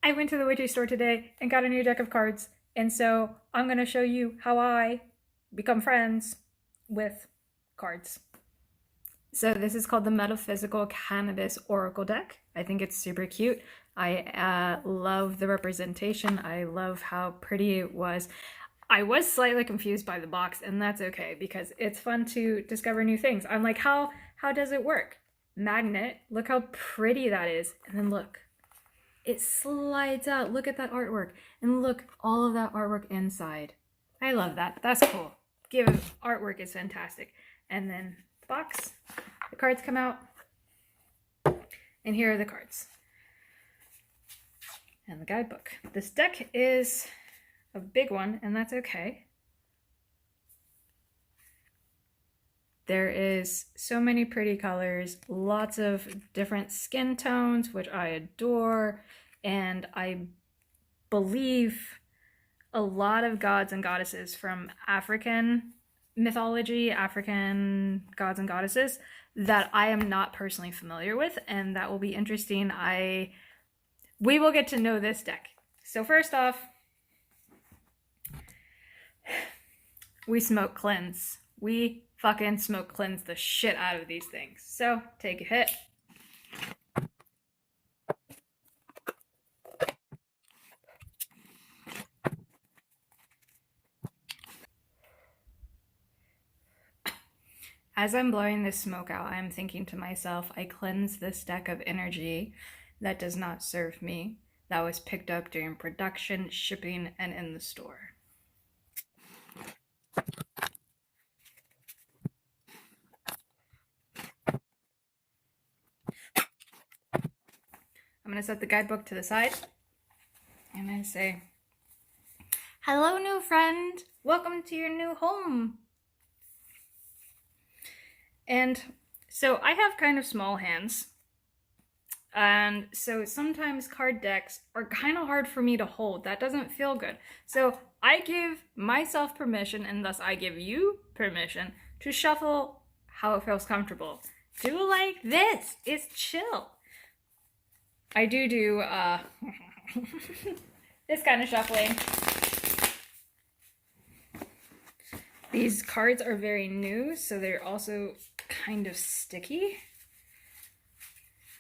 I went to the witchy store today and got a new deck of cards, and so I'm going to show you how I become friends with cards. So this is called the Metaphysical Cannabis Oracle Deck. I think it's super cute. I love the representation. I love how pretty it was. I was slightly confused by the box, and that's okay because it's fun to discover new things. I'm like, how does it work? Magnet, look how pretty that is. And then look, it slides out. Look at that artwork. And look, all of that artwork inside. I love that. That's cool. Artwork is fantastic. And then the box, the cards come out. And here are the cards. And the guidebook. This deck is a big one, and that's okay. There is so many pretty colors, lots of different skin tones, which I adore, and I believe a lot of gods and goddesses from African mythology, African gods and goddesses that I am not personally familiar with, and that will be interesting. We will get to know this deck. So first off, we smoke cleanse. We fucking smoke cleanse the shit out of these things. So take a hit. As I'm blowing this smoke out, I'm thinking to myself, I cleanse this deck of energy that does not serve me, that was picked up during production, shipping, and in the store. I'm going to set the guidebook to the side and I say, hello, new friend. Welcome to your new home. And so I have kind of small hands. And so sometimes card decks are kind of hard for me to hold. That doesn't feel good. So I give myself permission, and thus I give you permission to shuffle how it feels comfortable. Do like this. It's chill. I do this kind of shuffling. These cards are very new, so they're also kind of sticky.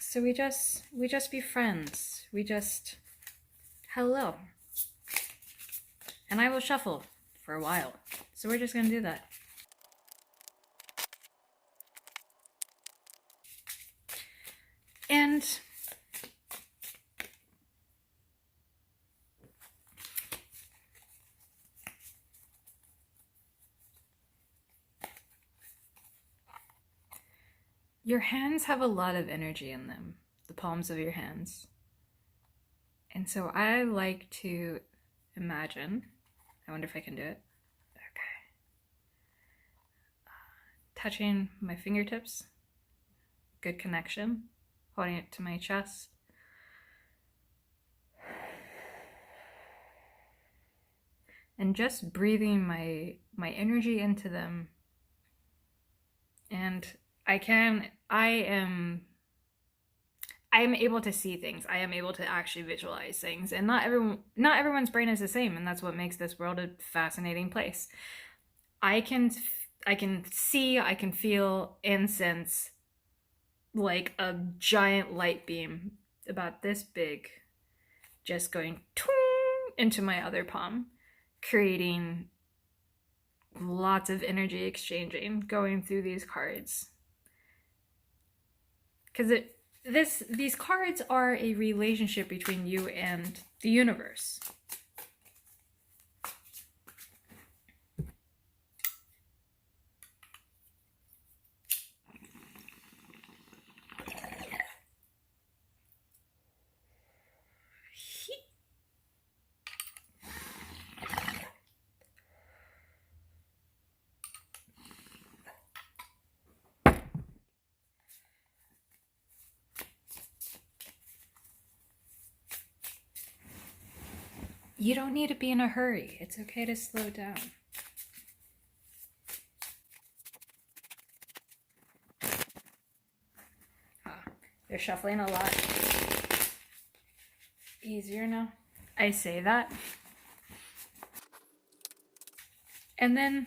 So we just be friends. We just hello. And I will shuffle for a while. So we're just gonna do that. And your hands have a lot of energy in them, the palms of your hands. And so I like to imagine, I wonder if I can do it. Okay. Touching my fingertips, good connection, holding it to my chest. And just breathing my energy into them. And I am able to see things. I am able to actually visualize things. And not everyone's brain is the same, and that's what makes this world a fascinating place. I can see, I can feel and sense like a giant light beam about this big just going into my other palm, creating lots of energy exchanging going through these cards. Because these cards are a relationship between you and the universe. You don't need to be in a hurry. It's okay to slow down. They're shuffling a lot. easier now. I say that. And then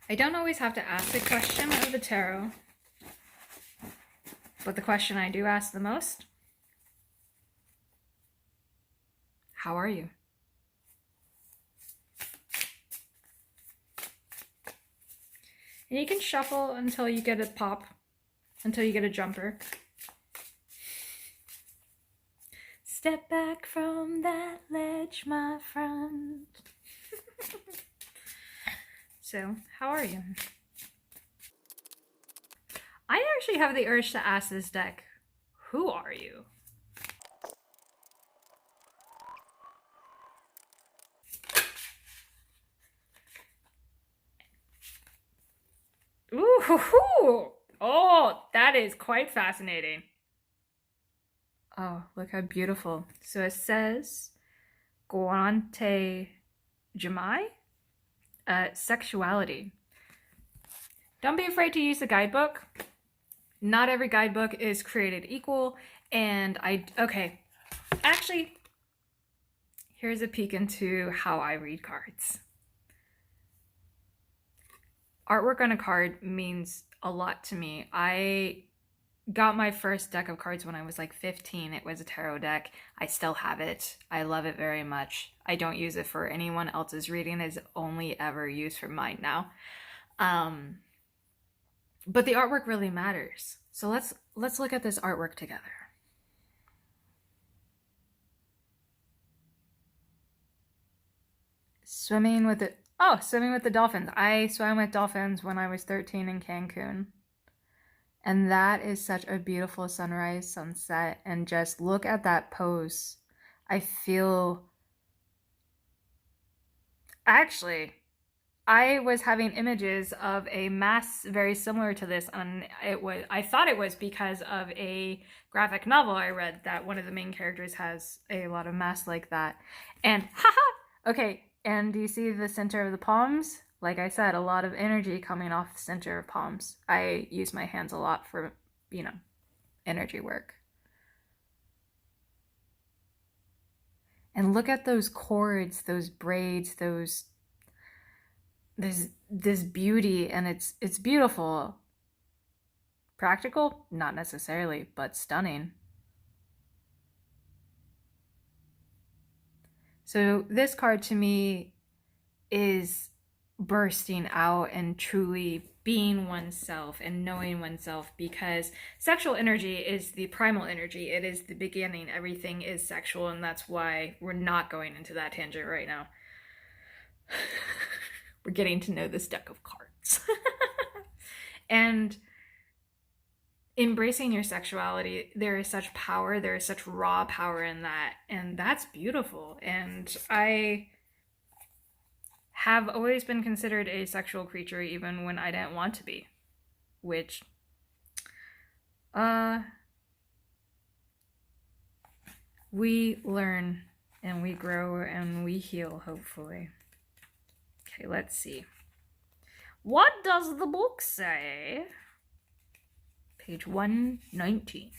I don't always have to ask the question of the tarot, but the question I do ask the most: how are you? And you can shuffle until you get a pop, until you get a jumper. Step back from that ledge, my friend. So, how are you? I actually have the urge to ask this deck, who are you? Ooh, oh, that is quite fascinating. Oh, look how beautiful. So it says, Guante Jamai, sexuality. Don't be afraid to use the guidebook. Not every guidebook is created equal, and okay, actually, here's a peek into how I read cards. Artwork on a card means a lot to me. I got my first deck of cards when I was like 15. It was a tarot deck. I still have it. I love it very much. I don't use it for anyone else's reading. It's only ever used for mine now. But the artwork really matters. So let's look at this artwork together. Swimming with the dolphins. I swam with dolphins when I was 13 in Cancun. And that is such a beautiful sunrise, sunset, and just look at that pose. Actually, I was having images of a mass very similar to this, and I thought it was because of a graphic novel I read that one of the main characters has a lot of mass like that. And haha! Okay, and do you see the center of the palms? Like I said, a lot of energy coming off the center of palms. I use my hands a lot for, energy work. And look at those cords, those braids, this beauty, and it's beautiful. Practical? Not necessarily, but stunning. So this card to me is bursting out and truly being oneself and knowing oneself, because sexual energy is the primal energy. It is the beginning. Everything is sexual, and that's why we're not going into that tangent right now. We're getting to know this deck of cards. And embracing your sexuality, there is such power, there is such raw power in that, and that's beautiful. And I have always been considered a sexual creature even when I didn't want to be, which we learn and we grow and we heal, hopefully. Okay, let's see. What does the book say? Page 119.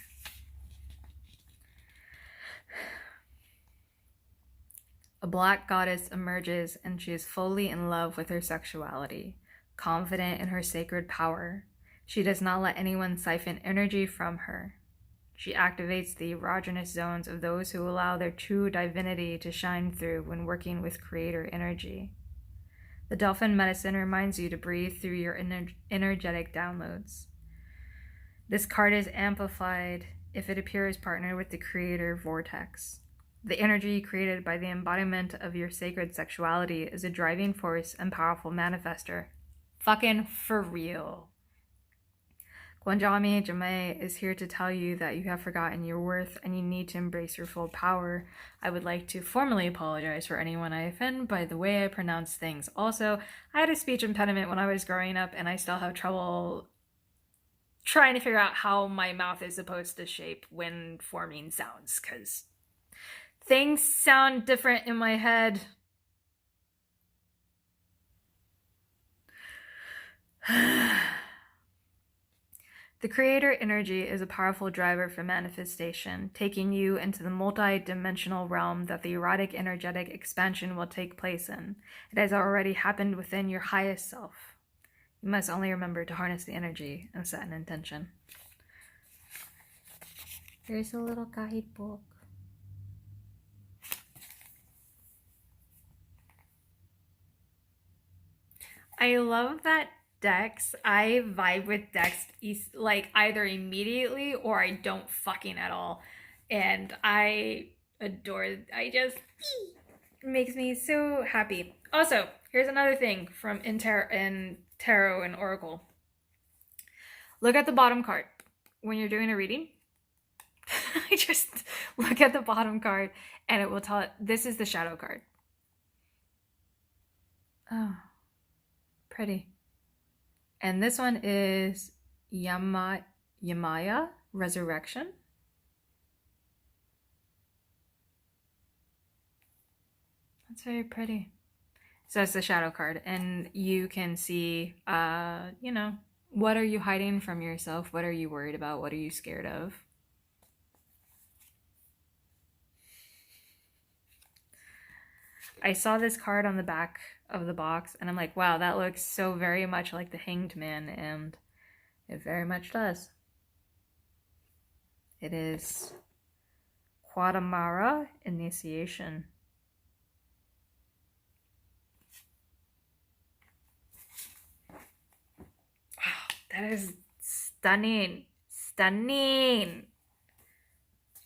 A black goddess emerges, and she is fully in love with her sexuality, confident in her sacred power. She does not let anyone siphon energy from her. She activates the erogenous zones of those who allow their true divinity to shine through when working with creator energy. The dolphin medicine reminds you to breathe through your energetic downloads. This card is amplified if it appears partnered with the creator vortex. The energy created by the embodiment of your sacred sexuality is a driving force and powerful manifester. Fucking for real. Guanjami Jame is here to tell you that you have forgotten your worth and you need to embrace your full power. I would like to formally apologize for anyone I offend by the way I pronounce things. Also, I had a speech impediment when I was growing up, and I still have trouble trying to figure out how my mouth is supposed to shape when forming sounds, because things sound different in my head. The creator energy is a powerful driver for manifestation, taking you into the multi-dimensional realm that the erotic energetic expansion will take place in. It has already happened within your highest self. You must only remember to harness the energy and set an intention. Here's a little guidebook. I love that decks. I vibe with decks like either immediately or I don't fucking at all. And I adore it. It makes me so happy. Also, here's another thing from in Tarot and Oracle. Look at the bottom card when you're doing a reading. I just look at the bottom card and it will tell it this is the shadow card. Oh, pretty. And this one is Yamaya, Resurrection. That's very pretty. So it's the shadow card, and you can see, you know, what are you hiding from yourself? What are you worried about? What are you scared of? I saw this card on the back of the box and I'm like, wow, that looks so very much like the Hanged Man, and it very much does. It is Quadamara Initiation. Wow, that is stunning. Stunning.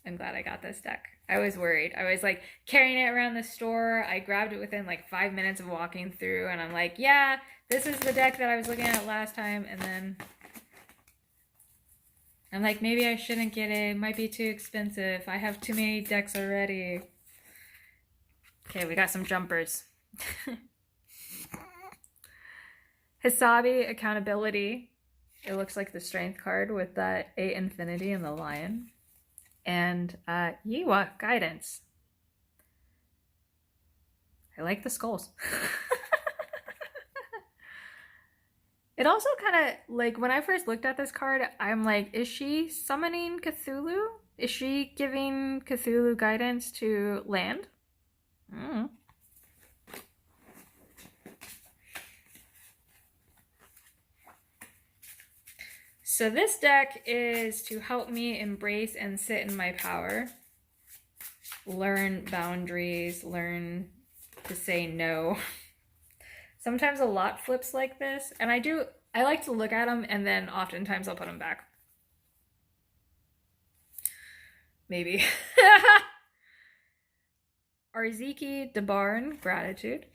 I'm glad I got this deck. I was worried. I was like carrying it around the store. I grabbed it within like 5 minutes of walking through and I'm like, yeah, this is the deck that I was looking at last time. And then I'm like, maybe I shouldn't get it. It might be too expensive. I have too many decks already. Okay, we got some jumpers. Hisabi, Accountability. It looks like the Strength card with that 8 Infinity and the Lion. And Yiwa, Guidance. I like the skulls. It also kind of, like, when I first looked at this card, I'm like, is she summoning Cthulhu? Is she giving Cthulhu guidance to land? Mm. So this deck is to help me embrace and sit in my power, learn boundaries, learn to say no. Sometimes a lot flips like this, and I like to look at them and then oftentimes I'll put them back. Maybe. Arziki Debarn, Gratitude.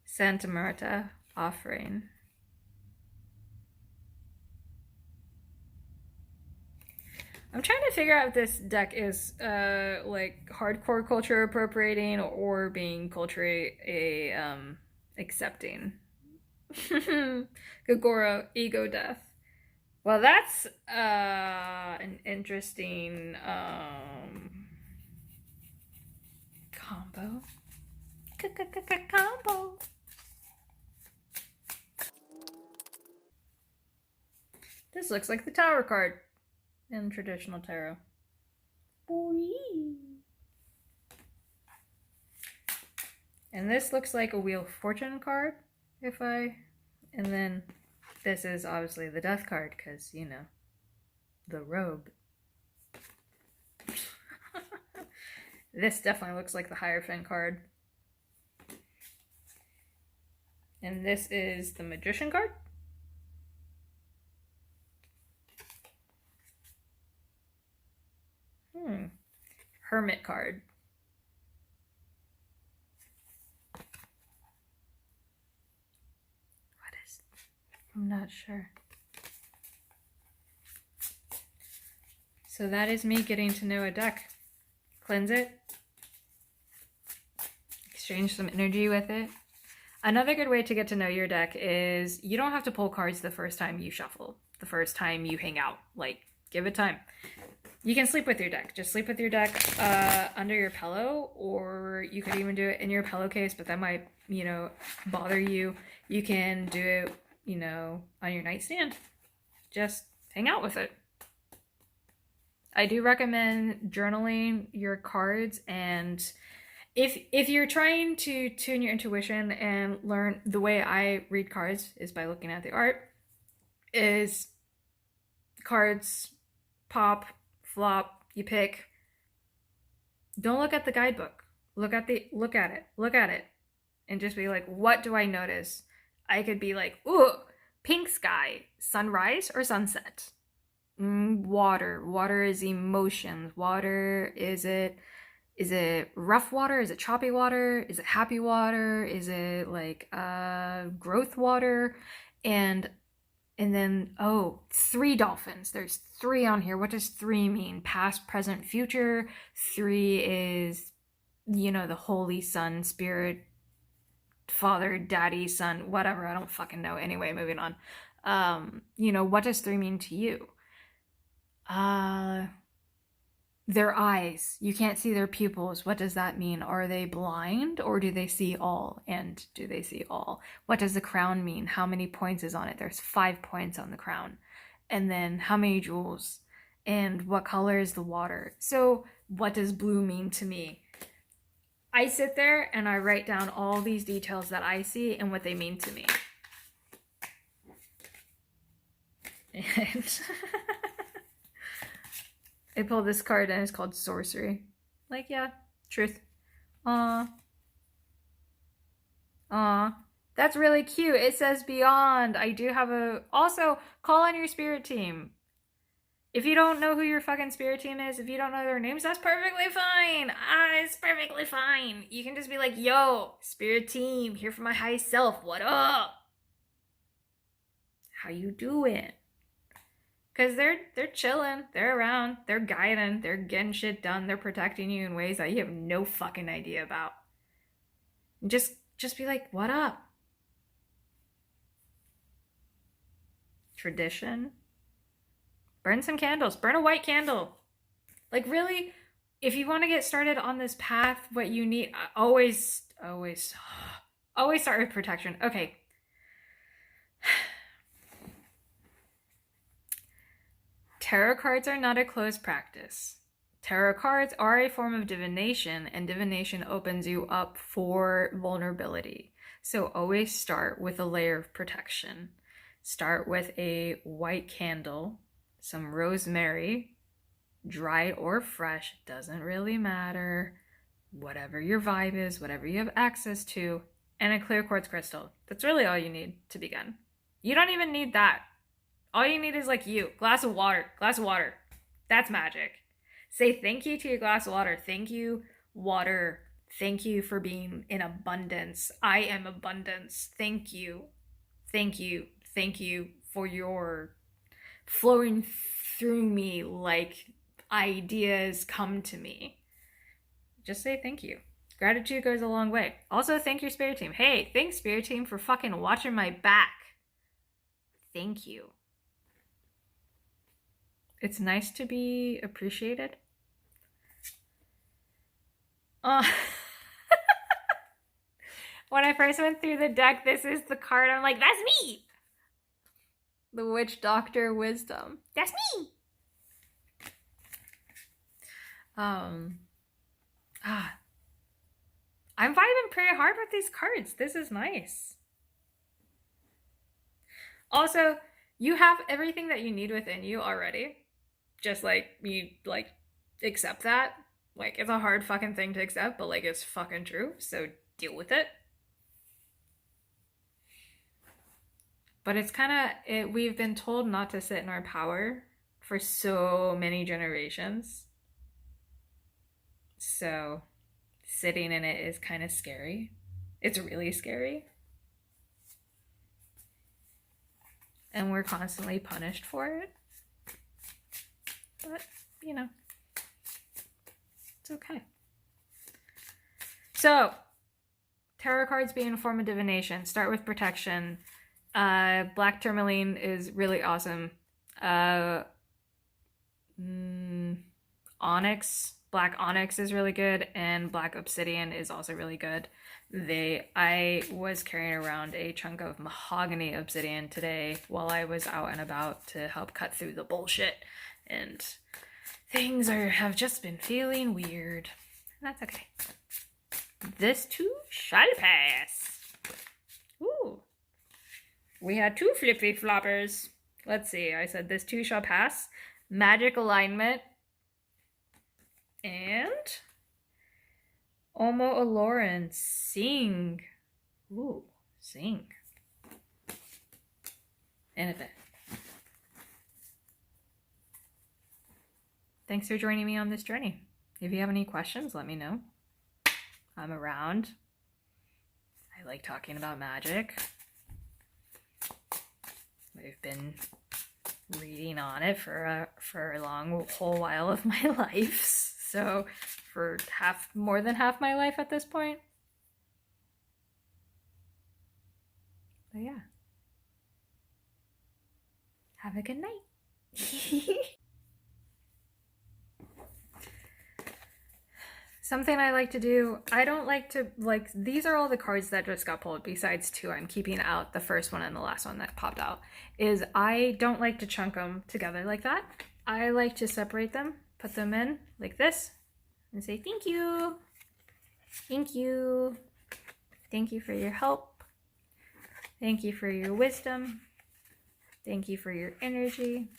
Santa Marta, Offering. I'm trying to figure out if this deck is like hardcore culture appropriating or being culturally accepting. Gagoro, Ego Death. Well, that's an interesting combo. Combo. This looks like the Tower card in traditional tarot. And this looks like a Wheel of Fortune card, and then this is obviously the Death card, because, you know, the robe. This definitely looks like the Hierophant card. And this is the Magician card. Hermit card. What is? I'm not sure. So that is me getting to know a deck. Cleanse it. Exchange some energy with it. Another good way to get to know your deck is you don't have to pull cards the first time you shuffle, the first time you hang out. Like, give it time. You can sleep with your deck. Just sleep with your deck under your pillow, or you could even do it in your pillowcase, but that might, you know, bother you. You can do it, you know, on your nightstand. Just hang out with it. I do recommend journaling your cards, and if you're trying to tune your intuition and learn, the way I read cards is by looking at the art, is cards pop, flop, you pick. Don't look at the guidebook. Look at it, and just be like, what do I notice? I could be like, ooh, pink sky, sunrise or sunset? Water. Water is emotions. Water, is it rough water? Is it choppy water? Is it happy water? Is it like growth water? And then, oh, 3 dolphins. There's 3 on here. What does 3 mean? Past, present, future. 3 is, you know, the Holy Son, Spirit, Father, Daddy, Son, whatever. I don't fucking know. Anyway, moving on. You know, what does 3 mean to you? Their eyes. You can't see their pupils. What does that mean? Are they blind, or do they see all? And do they see all? What does the crown mean? How many points is on it? There's 5 points on the crown. And then how many jewels? And what color is the water? So what does blue mean to me? I sit there and I write down all these details that I see and what they mean to me. And I pulled this card and it's called Sorcery. Like, yeah, truth. Aw. That's really cute. It says Beyond. I do have also, call on your spirit team. If you don't know who your fucking spirit team is, if you don't know their names, that's perfectly fine. It's perfectly fine. You can just be like, yo, spirit team, here for my high self. What up? How you doing? Because they're chilling, they're around, they're guiding, they're getting shit done, they're protecting you in ways that you have no fucking idea about. And just be like, what up? Tradition. Burn some candles. Burn a white candle. Like, really, if you want to get started on this path, what you need, always start with protection. Okay. Tarot cards are not a closed practice. Tarot cards are a form of divination, and divination opens you up for vulnerability. So always start with a layer of protection. Start with a white candle, some rosemary, dried or fresh, doesn't really matter. Whatever your vibe is, whatever you have access to, and a clear quartz crystal. That's really all you need to begin. You don't even need that. All you need is like glass of water. That's magic. Say thank you to your glass of water. Thank you, water. Thank you for being in abundance. I am abundance. Thank you. Thank you. Thank you for your flowing through me like ideas come to me. Just say thank you. Gratitude goes a long way. Also, thank your spirit team. Hey, thanks spirit team for fucking watching my back. Thank you. It's nice to be appreciated. When I first went through the deck, this is the card. I'm like, that's me. The Witch Doctor Wisdom. That's me. I'm vibing pretty hard with these cards. This is nice. Also, you have everything that you need within you already. Just like, you like accept that. Like, it's a hard fucking thing to accept, but like, it's fucking true. So deal with it. But it's kind of, we've been told not to sit in our power for so many generations. So sitting in it is kind of scary. It's really scary. And we're constantly punished for it. But, you know, it's okay. So, tarot cards being a form of divination. Start with protection. Black tourmaline is really awesome. Onyx Black onyx is really good, and black obsidian is also really good. I was carrying around a chunk of mahogany obsidian today while I was out and about to help cut through the bullshit, and things have just been feeling weird. That's okay. This too shall pass. Ooh. We had 2 flippy floppers. Let's see, I said this too shall pass. Magic alignment. And Omo Aloran, sing. Ooh, sing. In a bit. Thanks for joining me on this journey. If you have any questions, let me know. I'm around. I like talking about magic. I've been reading on it for a whole while of my life. So for more than half my life at this point. But yeah. Have a good night. Something I like to do, I don't like to, these are all the cards that just got pulled, besides 2 I'm keeping out, the first one and the last one that popped out, is I don't like to chunk them together like that. I like to separate them, put them in like this, and say thank you. Thank you. Thank you for your help. Thank you for your wisdom. Thank you for your energy.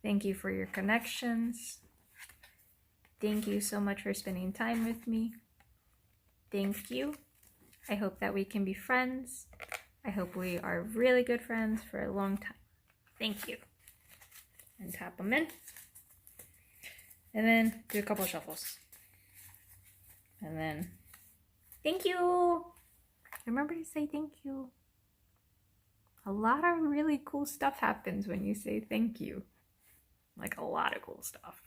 Thank you for your connections. Thank you so much for spending time with me. Thank you. I hope that we can be friends. I hope we are really good friends for a long time. Thank you. And tap them in. And then do a couple shuffles. And then, thank you. Remember to say thank you. A lot of really cool stuff happens when you say thank you. Like a lot of cool stuff.